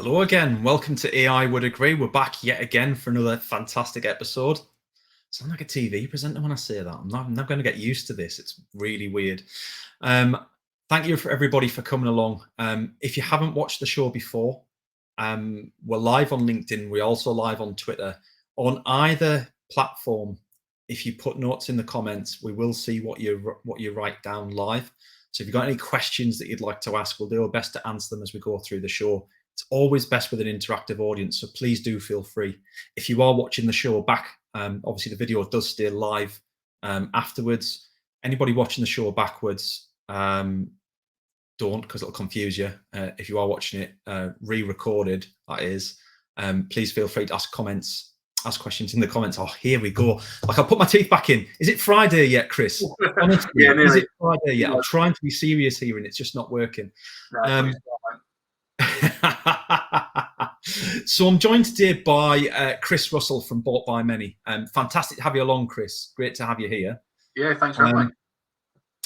Hello again. Welcome to AI Would Agree. We're back yet again for another fantastic episode. Sound like a TV presenter when I say that. I'm not going to get used to this. It's really weird. Thank you for everybody for coming along. If you haven't watched the show before, we're live on LinkedIn. We're also live on Twitter. On either platform, if you put notes in the comments, we will see what you write down live. So if you've got any questions that you'd like to ask, we'll do our best to answer them as we go through the show. It's always best with an interactive audience, so please do feel free. If you are watching the show back, obviously the video does stay live afterwards. Anybody watching the show backwards, don't, because it'll confuse you. If you are watching it re-recorded, that is, please feel free to ask questions in the comments. Oh, here we go. Like, I'll put my teeth back in. Is it Friday yet, Chris? Honestly, yeah, is it Friday yet? I'm trying to be serious here and it's just not working. No, so I'm joined today by Chris Russell from Bought by Many. Fantastic to have you along, Chris. Great to have you here. Yeah, thanks for having me.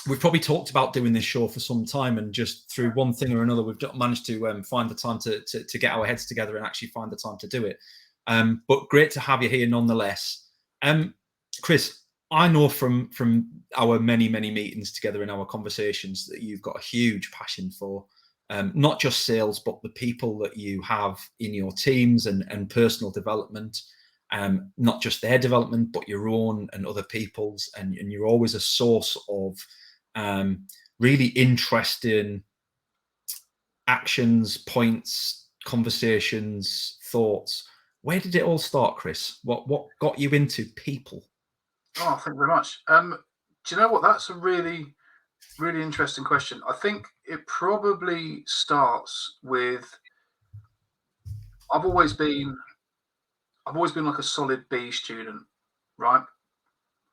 We've probably talked about doing this show for some time, and just through one thing or another, we've managed to find the time to get our heads together and actually find the time to do it. But great to have you here nonetheless. Chris, I know from our many meetings together and our conversations that you've got a huge passion for not just sales, but the people that you have in your teams and personal development, not just their development, but your own and other people's. And you're always a source of really interesting actions, points, conversations, thoughts. Where did it all start, Chris? What got you into people? Oh, thank you very much. Do you know what? That's a really interesting question. I think it probably starts with I've always been like a solid B student, right?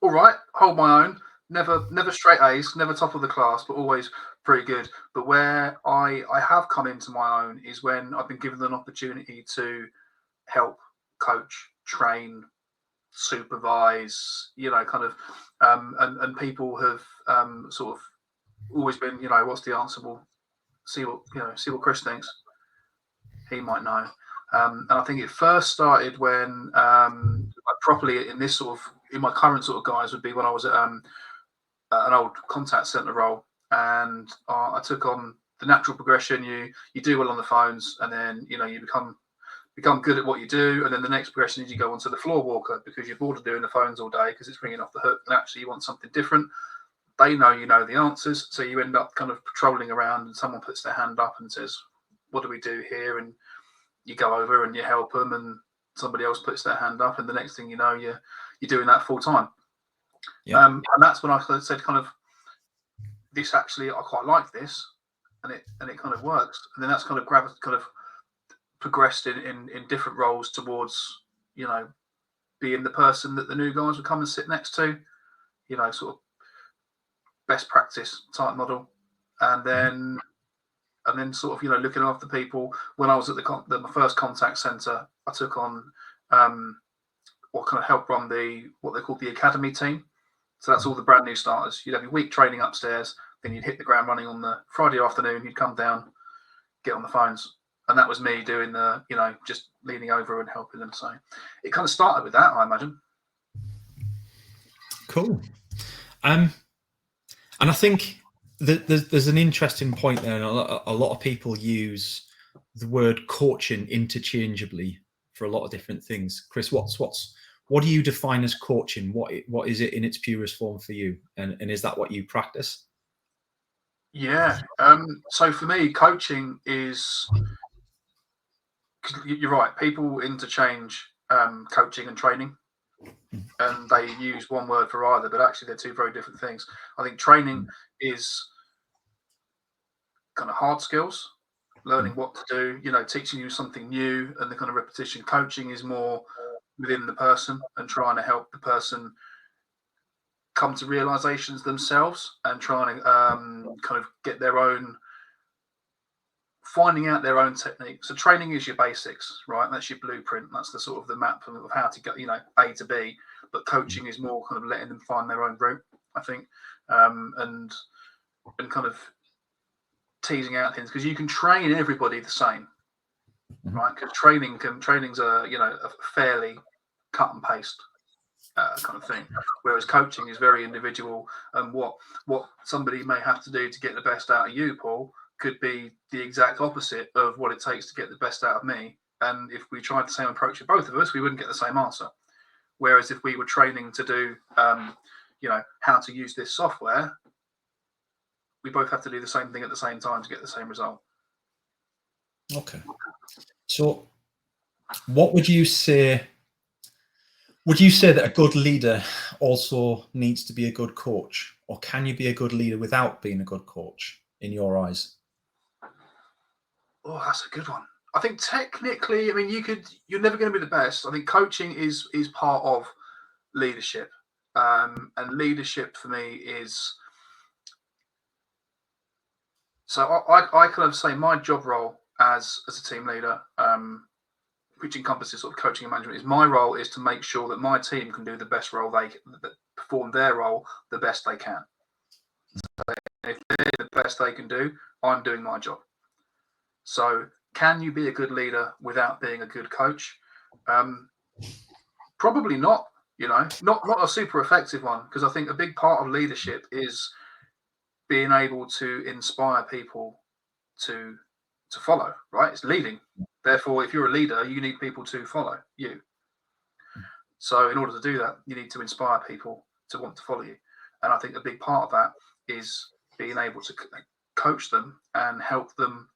All right, hold my own. Never straight A's, never top of the class, but always pretty good. But where I have come into my own is when I've been given an opportunity to help, coach, train, supervise, kind of, and people have sort of always been, what's the answer? Well, see what Chris thinks. He might know. And I think it first started when properly in this sort of, in my current sort of guise would be when I was at an old contact center role, and I took on the natural progression. You do well on the phones, and then you become good at what you do, and then the next progression is you go onto the floor walker because you're bored of doing the phones all day because it's ringing off the hook, and actually you want something different. They know the answers, so you end up kind of patrolling around, and someone puts their hand up and says, "What do we do here?" And you go over and you help them, and somebody else puts their hand up, and the next thing you know, you're doing that full time. Yeah. And that's when I said, kind of, this actually, I quite like this, and it kind of works. And then that's kind of progressed in different roles towards being the person that the new guys would come and sit next to, sort of best practice type model, and then sort of looking after people. When I was at my first contact center, I took on what kind of helped run what they called the academy team. So that's all the brand new starters. You'd have your week training upstairs, then you'd hit the ground running on the Friday afternoon. You'd come down, get on the phones. And that was me doing the, just leaning over and helping them. So it kind of started with that, I imagine. Cool. And I think that there's an interesting point there. And a lot of people use the word coaching interchangeably for a lot of different things. Chris, what do you define as coaching? What is it in its purest form for you? And is that what you practice? Yeah. So for me, coaching is, you're right, people interchange coaching and training, and they use one word for either, but actually they're two very different things. I think training is kind of hard skills, learning what to do, teaching you something new, and the kind of repetition. Coaching is more within the person and trying to help the person come to realizations themselves and trying to kind of get their own, finding out their own technique. So training is your basics, right? That's your blueprint. That's the sort of the map of how to get, A to B. But coaching is more kind of letting them find their own route, I think, and kind of teasing out things, because you can train everybody the same. right? Because training's a fairly cut and paste kind of thing, whereas coaching is very individual, and what somebody may have to do to get the best out of you, Paul, could be the exact opposite of what it takes to get the best out of me. And if we tried the same approach with both of us, we wouldn't get the same answer. Whereas if we were training to do how to use this software, we both have to do the same thing at the same time to get the same result. Okay. So what would you say? Would you say that a good leader also needs to be a good coach, or can you be a good leader without being a good coach in your eyes? Oh, that's a good one. I think technically, I mean, you're never going to be the best. I think coaching is part of leadership. And leadership for me is, so I kind of say my job role as a team leader, which encompasses sort of coaching and management, is my role is to make sure that my team can do the best role that perform their role the best they can. So if they're the best they can do, I'm doing my job. So can you be a good leader without being a good coach? Probably not. Not a super effective one, because I think a big part of leadership is being able to inspire people to follow, right? It's leading. Therefore, if you're a leader, you need people to follow you. So in order to do that, you need to inspire people to want to follow you. And I think a big part of that is being able to coach them and help them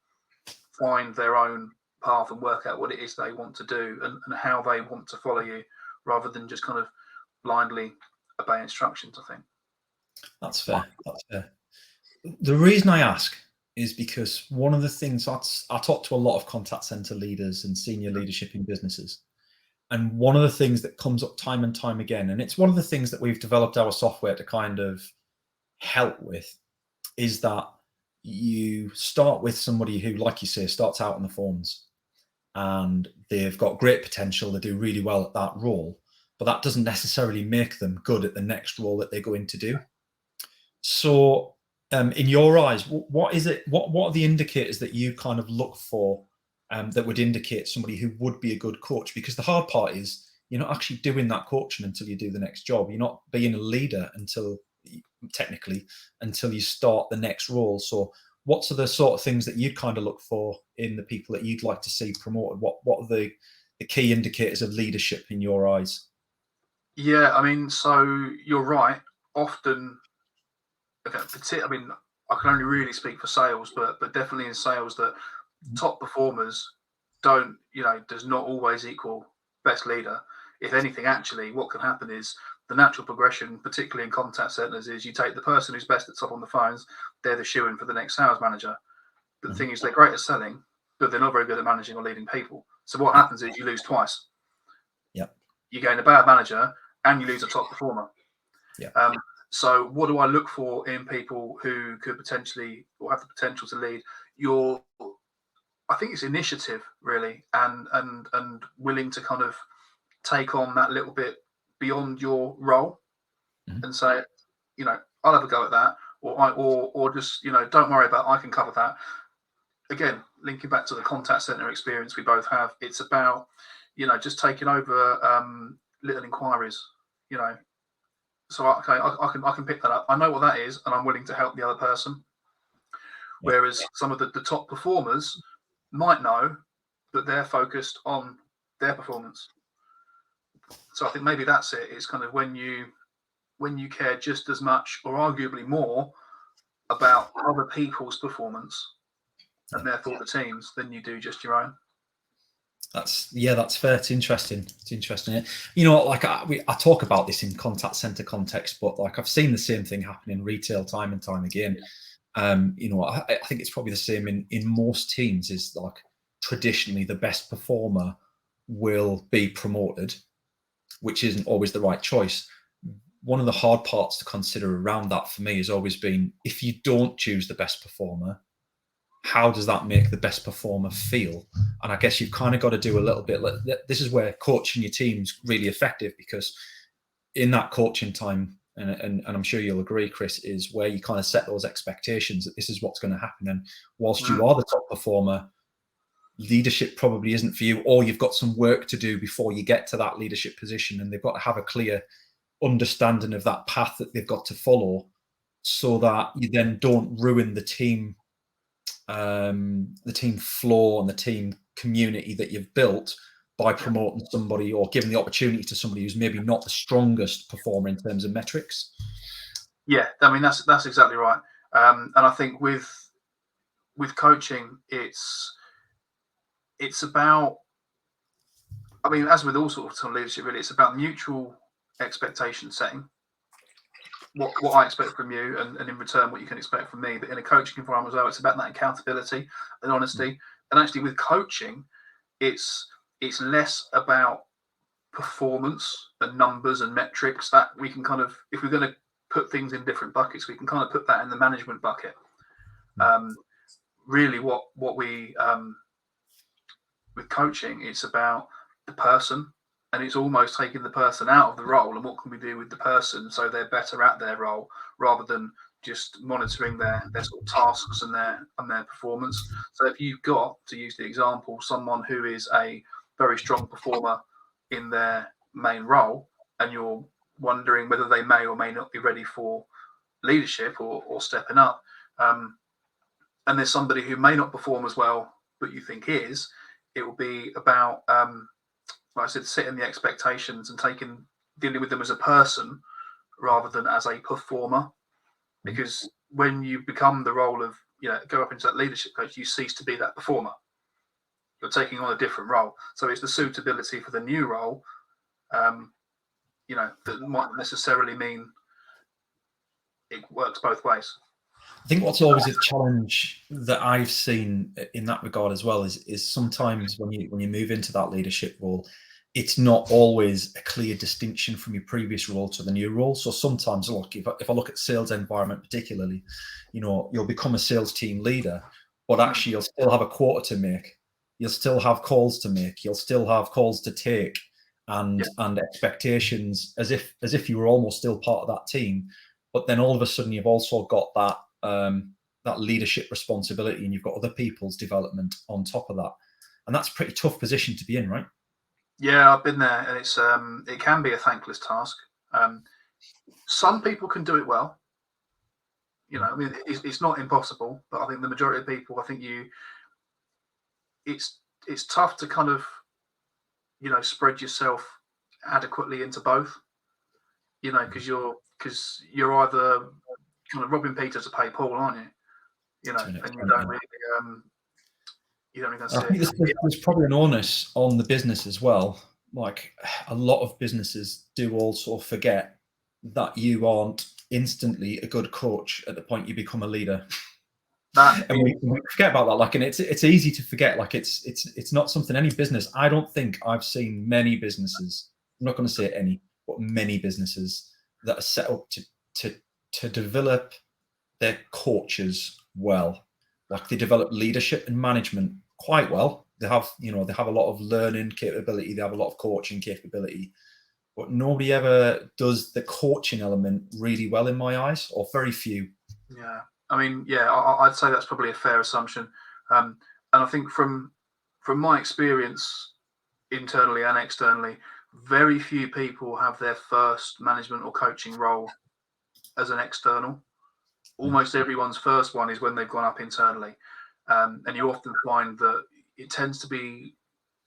find their own path and work out what it is they want to do and how they want to follow you, rather than just kind of blindly obey instructions, I think. That's fair. That's fair. The reason I ask is because one of the things I talk to a lot of contact center leaders and senior leadership in businesses. And one of the things that comes up time and time again, and it's one of the things that we've developed our software to kind of help with, is that you start with somebody who, like you say, starts out on the phones and they've got great potential. They do really well at that role, but that doesn't necessarily make them good at the next role that they go in to do. So in your eyes, what is it? What are the indicators that you kind of look for that would indicate somebody who would be a good coach? Because the hard part is you're not actually doing that coaching until you do the next job. You're not being a leader until you start the next role. So what are the sort of things that you kind of look for in the people that you'd like to see promoted? What are the key indicators of leadership in your eyes? Yeah, I mean, so you're right. Often, I mean, I can only really speak for sales, but definitely in sales, that top performers does not always equal best leader. If anything, actually, what can happen is the natural progression, particularly in contact centers, is you take the person who's best at top on the phones, they're the shoo-in for the next sales manager. But the thing is, they're great at selling, but they're not very good at managing or leading people. So what happens is you lose twice. Yep. You gain a bad manager and you lose a top performer. Yeah. So what do I look for in people who could potentially or have the potential to lead? I think it's initiative, really, and willing to kind of take on that little bit beyond your role and say, I'll have a go at that, or just, don't worry about it, I can cover that. Again, linking back to the contact center experience we both have, it's about, just taking over little inquiries, So okay, I can pick that up. I know what that is, and I'm willing to help the other person. Whereas some of the top performers might know, but they're focused on their performance. So I think maybe that's it. It's kind of when you care just as much, or arguably more, about other people's performance and therefore the teams than you do just your own. That's fair. It's interesting. Like I talk about this in contact center context, but like I've seen the same thing happen in retail time and time again. I think it's probably the same in most teams. Is like traditionally the best performer will be promoted, which isn't always the right choice. One of the hard parts to consider around that for me has always been, if you don't choose the best performer, how does that make the best performer feel? And I guess you've kind of got to do a little bit. This is where coaching your team's really effective, because in that coaching time, and I'm sure you'll agree, Chris, is where you kind of set those expectations that this is what's going to happen. And whilst you are the top performer, leadership probably isn't for you, or you've got some work to do before you get to that leadership position, and they've got to have a clear understanding of that path that they've got to follow, so that you then don't ruin the team flow and the team community that you've built by promoting somebody or giving the opportunity to somebody who's maybe not the strongest performer in terms of metrics. Yeah, I mean that's exactly right. And I think with coaching, it's about, I mean, as with all sorts of leadership, really, it's about mutual expectation setting. What I expect from you, and in return what you can expect from me. But in a coaching environment as well, it's about that accountability and honesty. And actually, with coaching, it's less about performance and numbers and metrics. That we can kind of, if we're going to put things in different buckets, we can kind of put that in the management bucket. Really, what we with coaching, it's about the person, and it's almost taking the person out of the role and what can we do with the person so they're better at their role, rather than just monitoring their sort of tasks and their performance. So if you've got, to use the example, someone who is a very strong performer in their main role, and you're wondering whether they may or may not be ready for leadership or stepping up, and there's somebody who may not perform as well but you think is, it will be about like I said, setting the expectations and dealing with them as a person rather than as a performer. Because when you become the role of, go up into that leadership coach, you cease to be that performer. You're taking on a different role. So it's the suitability for the new role, that might necessarily mean it works both ways. I think what's always a challenge that I've seen in that regard as well is sometimes when you move into that leadership role, it's not always a clear distinction from your previous role to the new role. So sometimes, look, if I look at sales environment particularly, you'll become a sales team leader, but actually you'll still have a quota to make. You'll still have calls to make. You'll still have calls to take, and expectations as if you were almost still part of that team. But then all of a sudden you've also got that leadership responsibility, and you've got other people's development on top of that, and that's a pretty tough position to be in, right? Yeah, I've been there, and it's it can be a thankless task. Some people can do it well. I mean, it's not impossible, but I think the majority of people, it's tough to kind of spread yourself adequately into both. Because you're either kind of robbing Peter to pay Paul, aren't you? And you don't really I think there's probably an onus on the business as well. Like a lot of businesses do also forget that you aren't instantly a good coach at the point you become a leader. And we forget about that. Like, and it's easy to forget. Like, it's not something any business. I don't think I've seen many businesses. I'm not going to say any, but many businesses that are set up to develop their coaches well. Like, they develop leadership and management quite well. They have a lot of learning capability. They have a lot of coaching capability, but nobody ever does the coaching element really well in my eyes, or very few. Yeah, I mean, I'd say that's probably a fair assumption. And I think from my experience internally and externally, very few people have their first management or coaching role as an external. Almost everyone's first one is when they've gone up internally. And you often find that it tends to be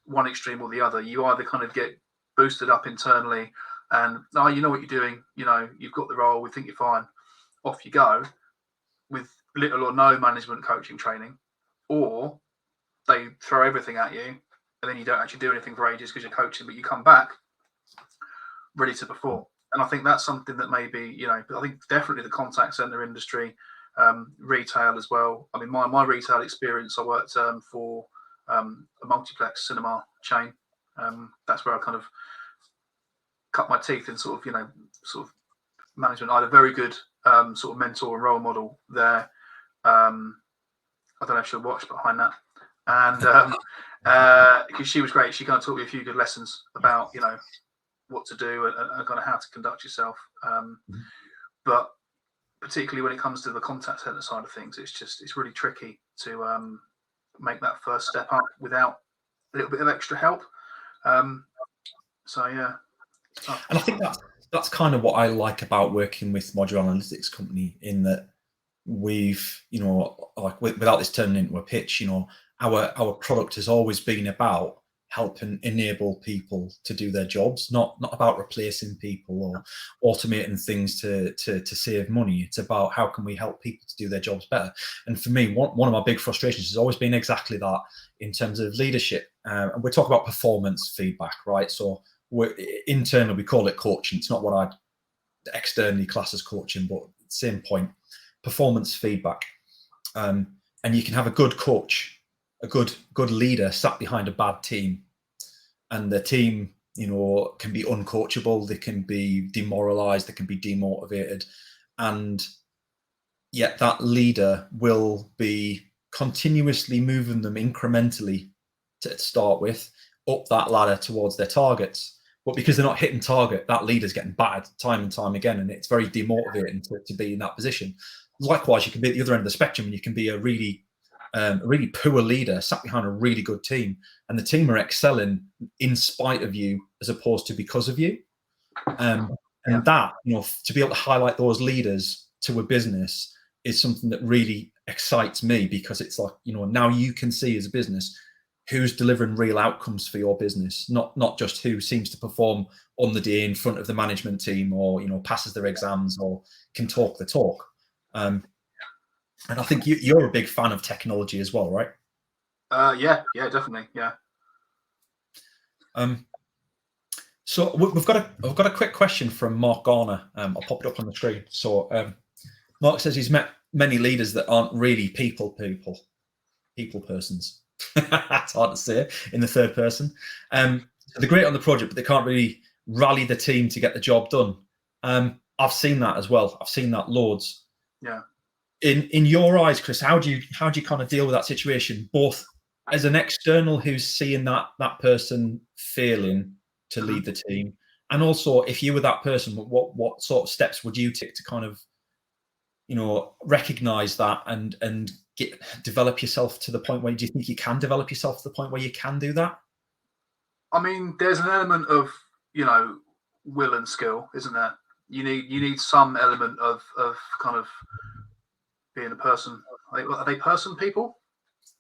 one extreme or the other. You either kind of get boosted up internally and, you know what you're doing, you've got the role, we think you're fine, off you go, with little or no management coaching training, or they throw everything at you and then you don't actually do anything for ages because you're coaching, but you come back ready to perform. And I think that's something that maybe, I think definitely the contact center industry, retail as well. I mean, my retail experience, I worked for a multiplex cinema chain. That's where I kind of cut my teeth in sort of management. I had a very good sort of mentor and role model there. I don't know if she'll watch behind that. And because she was great, she kind of taught me a few good lessons about, what to do and kind of how to conduct yourself. But particularly when it comes to the contact center side of things, it's really tricky to make that first step up without a little bit of extra help. So yeah, it's tough. And I think that's kind of what I like about working with Modular Analytics Company, in that we've, like without this turning into a pitch, our product has always been about helping enable people to do their jobs, not about replacing people or automating things to save money. It's about how can we help people to do their jobs better. And for me, one of my big frustrations has always been exactly that in terms of leadership. And we're talking about performance feedback, right? So internally we call it coaching. It's not what I'd externally class as coaching, but same point. Performance feedback. And you can have a good coach, a good leader sat behind a bad team, and the team, can be uncoachable, they can be demoralized, they can be demotivated, and yet that leader will be continuously moving them incrementally to start with up that ladder towards their targets. But because they're not hitting target, that leader's getting battered time and time again, and it's very demotivating to be in that position. Likewise, you can be at the other end of the spectrum, and you can be a really poor leader sat behind a really good team, and the team are excelling in spite of you as opposed to because of you. And that, to be able to highlight those leaders to a business is something that really excites me, because it's like, now you can see as a business who's delivering real outcomes for your business, not just who seems to perform on the day in front of the management team, or passes their exams or can talk the talk. And I think you're a big fan of technology as well, right? Yeah, definitely, yeah. So I've got a quick question from Mark Garner. I'll pop it up on the screen. So Mark says he's met many leaders that aren't really people persons. That's hard to say in the third person. They're great on the project, but they can't really rally the team to get the job done. I've seen that as well. I've seen that loads. Yeah. In your eyes, Chris, how do you kind of deal with that situation, both as an external who's seeing that person failing to lead the team, and also if you were that person, what sort of steps would you take to kind of recognize that and develop yourself to the point where, do you think you can develop yourself to the point where you can do that? I mean, there's an element of will and skill, isn't there? You need some element of kind of being a person. Are they person people?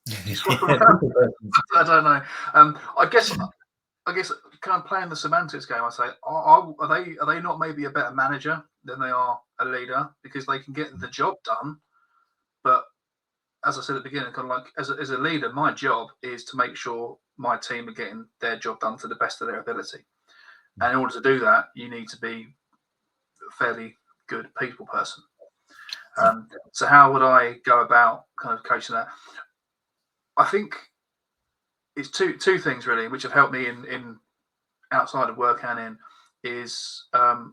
I don't know. I guess kind of playing the semantics game, I say, are they not maybe a better manager than they are a leader, because they can get the job done? But as I said at the beginning, kind of like as a leader, my job is to make sure my team are getting their job done to the best of their ability. And in order to do that, you need to be a fairly good people person. So how would I go about kind of coaching that? I think it's two things really, which have helped me in outside of work and in, is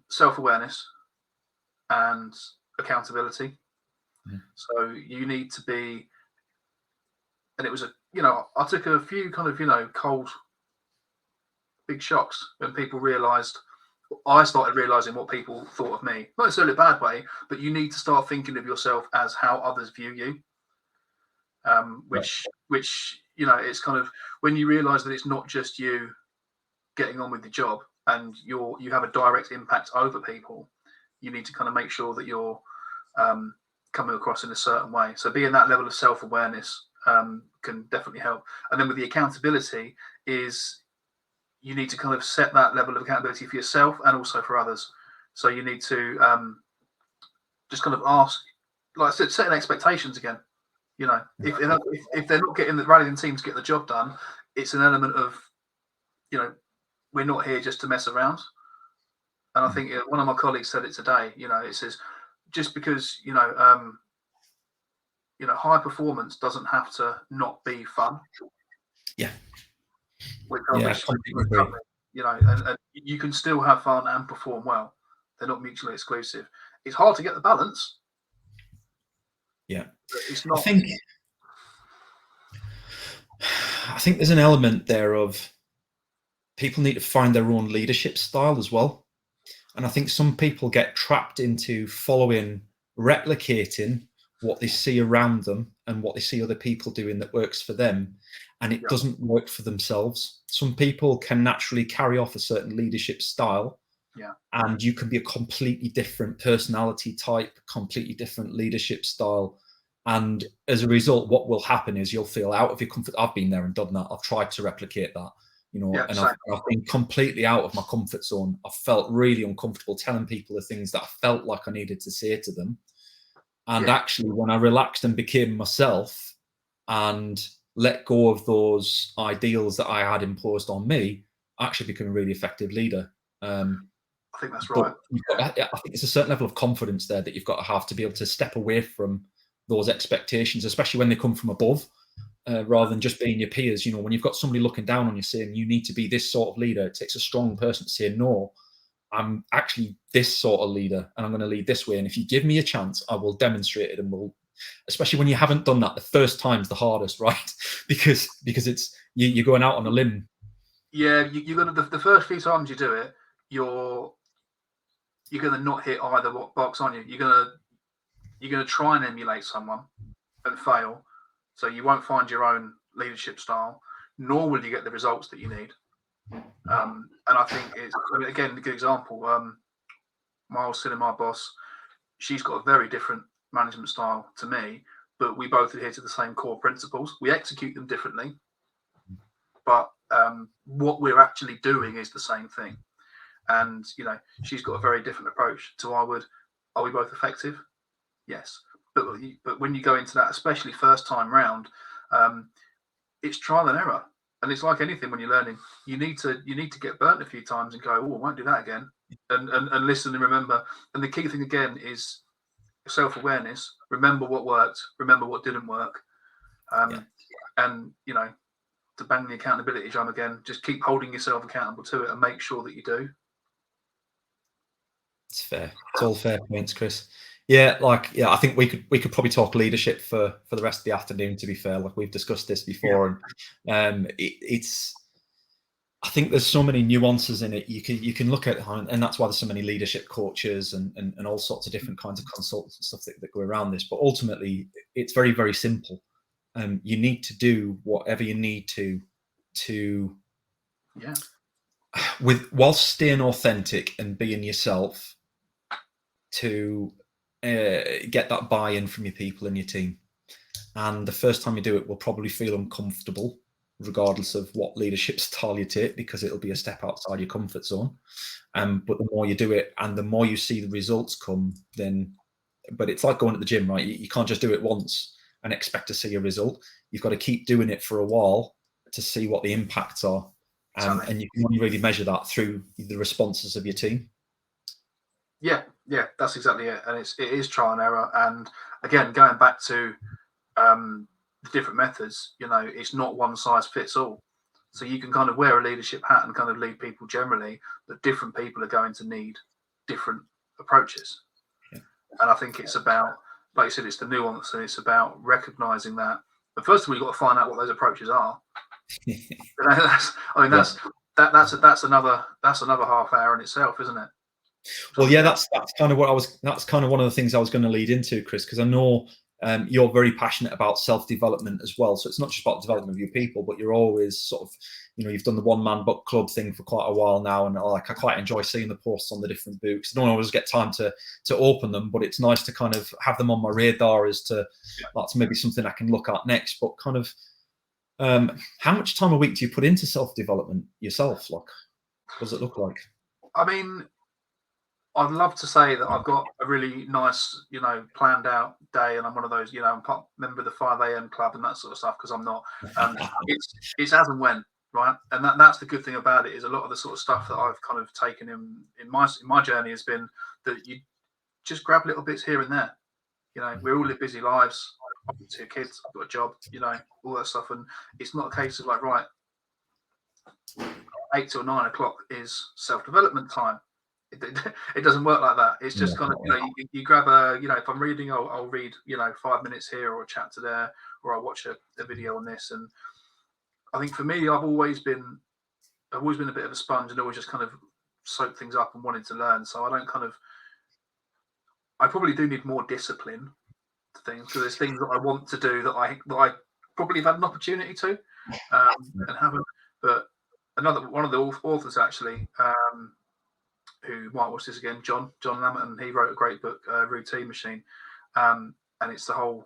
self-awareness and accountability. So you need to be, and it was I took a few kind of cold big shocks when I started realizing what people thought of me. Not necessarily a bad way, but you need to start thinking of yourself as how others view you. Which it's kind of, when you realize that it's not just you getting on with the job and you have a direct impact over people, you need to kind of make sure that you're coming across in a certain way. So being that level of self-awareness can definitely help. And then with the accountability is, you need to kind of set that level of accountability for yourself and also for others. So you need to just kind of ask, like I said, setting expectations again. If they're not getting the rallying team to get the job done, it's an element of, we're not here just to mess around. And I think one of my colleagues said it today. It says, just because high performance doesn't have to not be fun. Yeah. And you can still have fun and perform well. They're not mutually exclusive. It's hard to get the balance. Yeah. It's not. I think there's an element there of people need to find their own leadership style as well. And I think some people get trapped into replicating what they see around them and what they see other people doing that works for them, and it doesn't work for themselves. Some people can naturally carry off a certain leadership style, and you can be a completely different personality type, completely different leadership style. And as a result, what will happen is you'll feel out of your comfort. I've been there and done that. I've tried to replicate that, and I've been completely out of my comfort zone. I felt really uncomfortable telling people the things that I felt like I needed to say to them. And actually, when I relaxed and became myself and let go of those ideals that I had imposed on me, I actually became a really effective leader. I think that's right. I think it's a certain level of confidence there that you've got to have to be able to step away from those expectations, especially when they come from above, rather than just being your peers. When you've got somebody looking down on you saying you need to be this sort of leader, it takes a strong person to say, no, I'm actually this sort of leader and I'm going to lead this way. And if you give me a chance, I will demonstrate it. And especially when you haven't done that, the first time's the hardest, right? because it's you're going out on a limb. Yeah, you're gonna the first few times you do it, you're gonna not hit either box, aren't you? You're gonna try and emulate someone and fail, so you won't find your own leadership style, nor will you get the results that you need. And I think again, a good example. My old cinema boss, she's got a very different management style to me, but we both adhere to the same core principles. We execute them differently, but what we're actually doing is the same thing. And she's got a very different approach to I would. Are we both effective? Yes, but when you go into that, especially first time round, it's trial and error, and it's like anything when you're learning. You need to get burnt a few times and go, oh, I won't do that again, and listen and remember. And the key thing again is self-awareness. Remember what worked. Remember what didn't work. And to bang the accountability drum again, just keep holding yourself accountable to it and make sure that you do. It's fair. It's all fair points, Chris. I think we could probably talk leadership for the rest of the afternoon, to be fair. Like, we've discussed this before, and I think there's so many nuances in it. You can look at, and that's why there's so many leadership coaches and all sorts of different kinds of consultants and stuff that go around this. But ultimately, it's very, very simple. You need to do whatever you need to whilst staying authentic and being yourself, to get that buy-in from your people and your team. And the first time you do it will probably feel uncomfortable, regardless of what leadership style you take, because it'll be a step outside your comfort zone. But the more you do it and the more you see the results come, but it's like going to the gym, right? You can't just do it once and expect to see a result. You've got to keep doing it for a while to see what the impacts are. And you can only really measure that through the responses of your team. Yeah, that's exactly it. And it is trial and error. And again, going back to the different methods, it's not one size fits all. So you can kind of wear a leadership hat and kind of lead people generally, but different people are going to need different approaches. Yeah. And I think it's about, like you said, it's the nuance, and it's about recognizing that. But first of all, you've got to find out what those approaches are. That's another half hour in itself, isn't it? Well, yeah, that's kind of one of the things I was going to lead into, Chris, because I know you're very passionate about self-development as well. So it's not just about the development of your people, but you're always sort of, you've done the one-man book club thing for quite a while now, and I quite enjoy seeing the posts on the different books. I don't always get time to open them, but it's nice to kind of have them on my radar as to that's maybe something I can look at next. But kind of, how much time a week do you put into self-development yourself? Like, what does it look like? I mean, I'd love to say that I've got a really nice, planned out day, and I'm one of those, I'm a member of the 5 a.m. club and that sort of stuff, because I'm not. It's as and when, right? And that's the good thing about it, is a lot of the sort of stuff that I've kind of taken in my journey has been that you just grab little bits here and there. We all live busy lives. I've got 2 kids, I've got a job, all that stuff, and it's not a case of like, right, 8 till 9 o'clock is self-development time. It doesn't work like that. It's just kind of, you grab a, if I'm reading, I'll read, 5 minutes here, or a chapter there, or I'll watch a video on this. And I think for me, I've always been a bit of a sponge, and always just kind of soak things up and wanted to learn. So I probably do need more discipline things, because there's things that I want to do that I probably have had an opportunity to and haven't. But one of the authors actually, who might watch this again, John Lammerton, he wrote a great book, Routine Machine, and it's the whole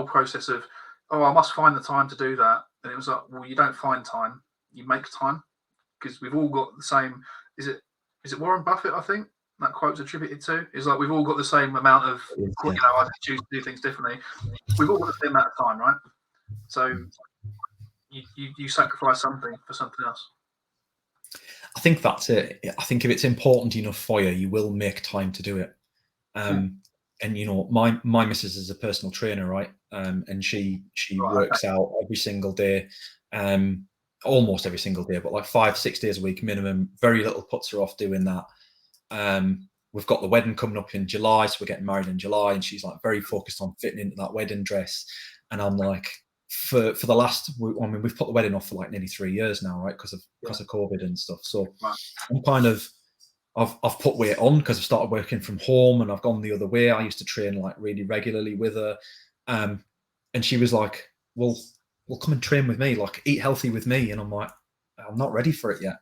process of, oh, I must find the time to do that, and it was like, well, you don't find time, you make time, because we've all got the same. Is it Warren Buffett? I think that quote's attributed to, is like, we've all got the same amount of, I choose to do things differently. We've all got the same amount of time, right? So you sacrifice something for something else. I think that's it. I think if it's important enough for you, you will make time to do it. And my missus is a personal trainer, right? And she works out every single day, almost every single day, but like 5-6 days a week minimum. Very little puts her off doing that. We've got the wedding coming up in July, so we're getting married in July, and she's like very focused on fitting into that wedding dress. And I'm like, for the last, I mean, we've put the wedding off for like nearly 3 years now, right? Because of COVID and stuff. So I'm kind of, I've put weight on because I've started working from home, and I've gone the other way. I used to train like really regularly with her, and she was like, "Well, come and train with me, like eat healthy with me." And I'm like, "I'm not ready for it yet."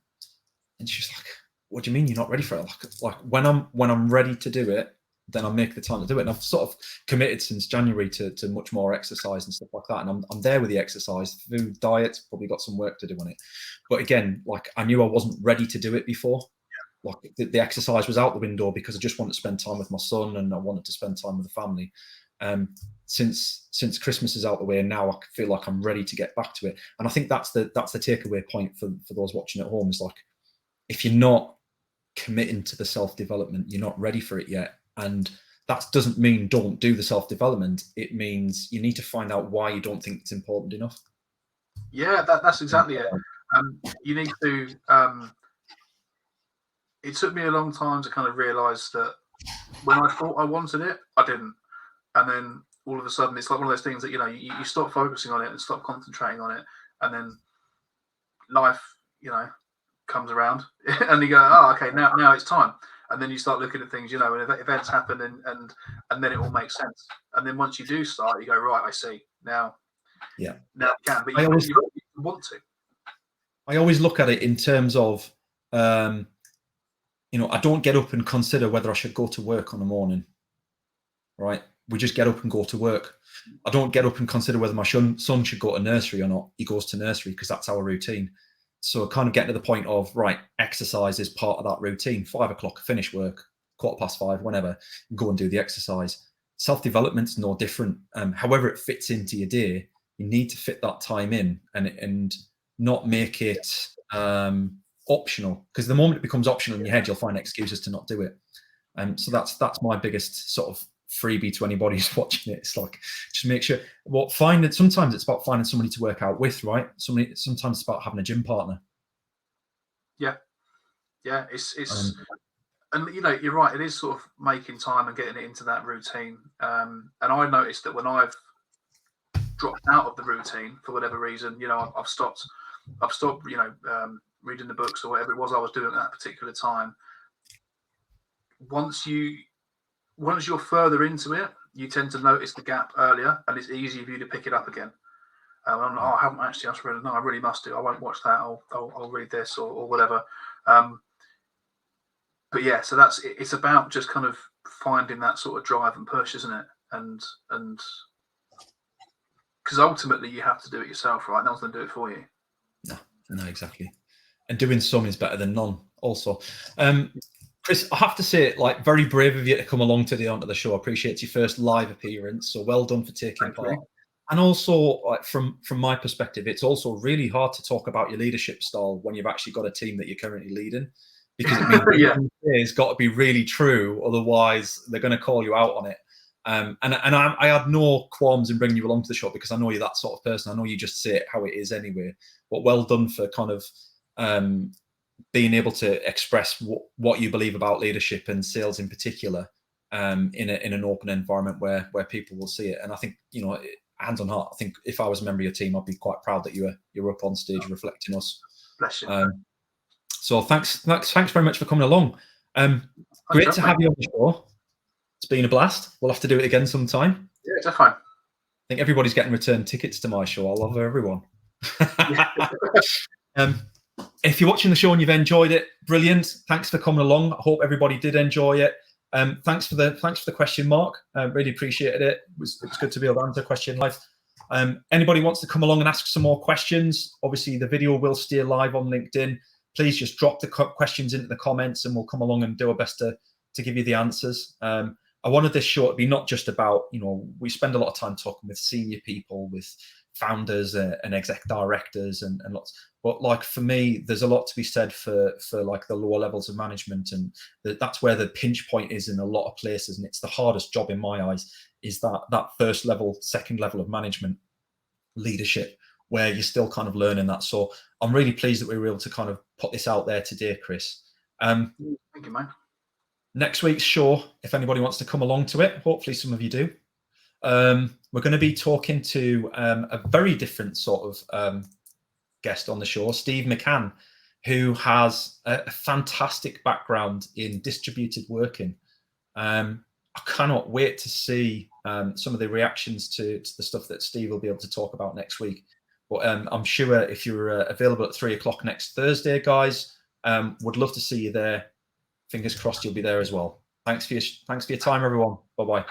And she's like, "What do you mean you're not ready for it?" Like when I'm ready to do it, then I'll make the time to do it. And I've sort of committed since January to much more exercise and stuff like that. And I'm there with the exercise. Food, diet's probably got some work to do on it. But again, like I knew I wasn't ready to do it before. Like the exercise was out the window because I just wanted to spend time with my son, and I wanted to spend time with the family. Since Christmas is out the way, and now I feel like I'm ready to get back to it. And I think that's the takeaway point for those watching at home, is like, if you're not committing to the self-development, you're not ready for it yet. And that doesn't mean don't do the self-development. It means you need to find out why you don't think it's important enough. Yeah, that's exactly it. You need to. It took me a long time to kind of realize that when I thought I wanted it, I didn't. And then all of a sudden, it's like one of those things that, you stop focusing on it and stop concentrating on it. And then life, comes around and you go, oh, okay, now it's time. And then you start looking at things, and events happen, and then it all makes sense. And then once you do start, you go, right, I see. Now you can, but you want to. I always look at it in terms of, I don't get up and consider whether I should go to work on the morning, right? We just get up and go to work. I don't get up and consider whether my son should go to nursery or not. He goes to nursery because that's our routine. So kind of getting to the point of, right, exercise is part of that routine. 5 o'clock, finish work, 5:15, whenever, go and do the exercise. Self-development's no different. However it fits into your day, you need to fit that time in and not make it optional, because the moment it becomes optional in your head, you'll find excuses to not do it. So that's my biggest sort of freebie to anybody who's watching it. It's like, just make sure, sometimes it's about finding somebody to work out with, right? Sometimes it's about having a gym partner. Yeah, it's and you're right, it is sort of making time and getting it into that routine. And I noticed that when I've dropped out of the routine for whatever reason, I've stopped reading the books or whatever it was I was doing at that particular time. Once you're further into it, you tend to notice the gap earlier, and it's easier for you to pick it up again. I haven't actually just read it. No, I really must do. I won't watch that. I'll read this or whatever. But yeah, so it's about just kind of finding that sort of drive and push, isn't it? And because ultimately you have to do it yourself, right? No one's going to do it for you. No, exactly. And doing some is better than none. Also, Chris, I have to say, like, very brave of you to come along today onto the show. I appreciate your first live appearance, so well done for taking part. And also, like, from my perspective, it's also really hard to talk about your leadership style when you've actually got a team that you're currently leading, because it means it's got to be really true, otherwise they're going to call you out on it. And I had no qualms in bringing you along to the show, because I know you're that sort of person. I know you just say it how it is anyway. But well done for kind of being able to express what you believe about leadership and sales in particular, in an open environment where people will see it. And I think, hands on heart, I think if I was a member of your team, I'd be quite proud that you're up on stage reflecting us. Bless you. So thanks very much for coming along. Great to have you on the show. It's been a blast. We'll have to do it again sometime. Yeah, definitely. I think everybody's getting return tickets to my show. I love everyone. If you're watching the show and you've enjoyed it, brilliant. Thanks for coming along. I hope everybody did enjoy it. Thanks for the question, Mark. Really appreciated it. It was good to be able to answer a question live. Anybody wants to come along and ask some more questions, obviously the video will stay live on LinkedIn. Please just drop the questions into the comments and we'll come along and do our best to give you the answers. I wanted this show to be not just about, we spend a lot of time talking with senior people, with founders and exec directors and lots. But like for me, there's a lot to be said for like the lower levels of management, and that's where the pinch point is in a lot of places, and it's the hardest job in my eyes, is that first level, second level of management leadership, where you're still kind of learning that. So I'm really pleased that we were able to kind of put this out there today, Chris. Thank you, mate. Next week's show, if anybody wants to come along to it, hopefully some of you do. We're going to be talking to a very different sort of guest on the show, Steve McCann, who has a fantastic background in distributed working. I cannot wait to see some of the reactions to the stuff that Steve will be able to talk about next week. But I'm sure if you're available at 3 o'clock next Thursday, guys, would love to see you there. Fingers crossed you'll be there as well. Thanks for your time, everyone. Bye-bye.